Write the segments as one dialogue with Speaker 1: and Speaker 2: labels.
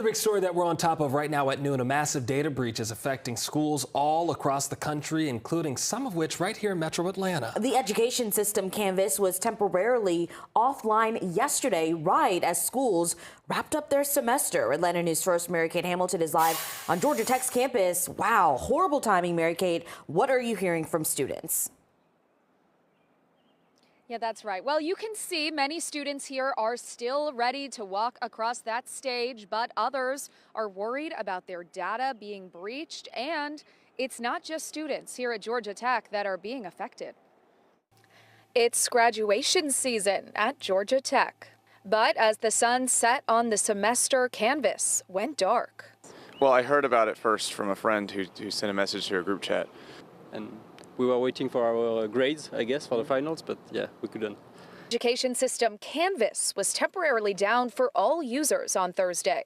Speaker 1: The big story that we're on top of right now at noon, a massive data breach is affecting schools all across the country, including some of which right here in Metro Atlanta.
Speaker 2: The education system Canvas was temporarily offline yesterday, right as schools wrapped up their semester. Atlanta News First, Mary-Kate Hamilton is live on Georgia Tech's campus. Wow, horrible timing, Mary-Kate. What are you hearing from students?
Speaker 3: Yeah, that's right. Well, you can see many students here are still ready to walk across that stage, but others are worried about their data being breached. And it's not just students here at Georgia Tech that are being affected. It's graduation season at Georgia Tech. But as the sun set on the semester, Canvas went dark.
Speaker 4: Well, I heard about it first from a friend who sent a message to a group chat.
Speaker 5: And we were waiting for our grades, I guess, for the finals, but yeah, we couldn't.
Speaker 3: Education system Canvas was temporarily down for all users on Thursday.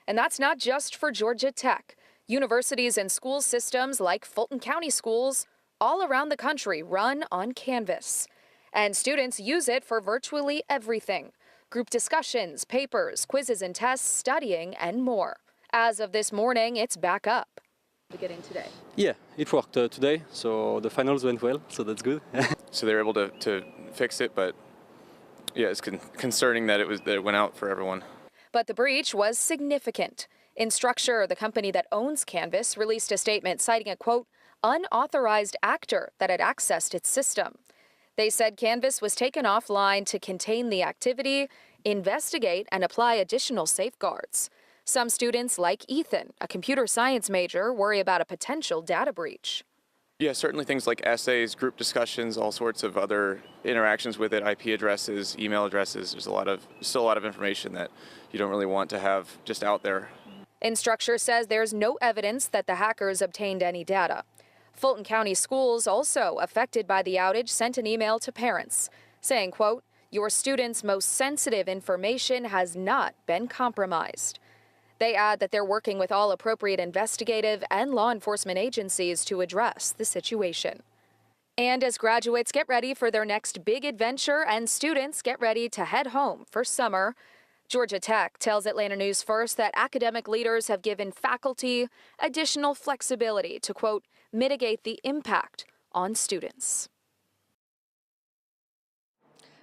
Speaker 3: And that's not just for Georgia Tech. Universities and school systems like Fulton County schools all around the country run on Canvas. And students use it for virtually everything: group discussions, papers, quizzes and tests, studying, and more. As of this morning, it's back up. Beginning today.
Speaker 5: Yeah, it worked today, so the finals went well, so that's good.
Speaker 4: So they were able to fix it, but yeah, it's concerning that it went out for everyone.
Speaker 3: But the breach was significant. Instructure, the company that owns Canvas, released a statement citing a, quote, unauthorized actor that had accessed its system. They said Canvas was taken offline to contain the activity, investigate, and apply additional safeguards. Some students, like Ethan, a computer science major, worry about a potential data breach.
Speaker 4: Yeah, certainly things like essays, group discussions, all sorts of other interactions with it, IP addresses, email addresses. There's still a lot of information that you don't really want to have just out there.
Speaker 3: Instructure says there's no evidence that the hackers obtained any data. Fulton County schools, also affected by the outage, sent an email to parents saying, quote, your students' most sensitive information has not been compromised. They add that they're working with all appropriate investigative and law enforcement agencies to address the situation. And as graduates get ready for their next big adventure and students get ready to head home for summer, Georgia Tech tells Atlanta News First that academic leaders have given faculty additional flexibility to, quote, mitigate the impact on students.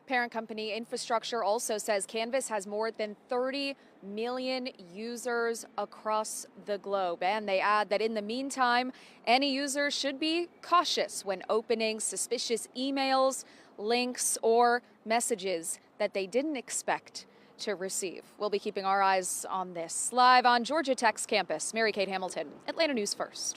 Speaker 3: Parent company Instructure also says Canvas has more than 30 million users across the globe. And they add that in the meantime, any user should be cautious when opening suspicious emails, links, or messages that they didn't expect to receive. We'll be keeping our eyes on this. Live on Georgia Tech's campus, Mary-Kate Hamilton, Atlanta News First.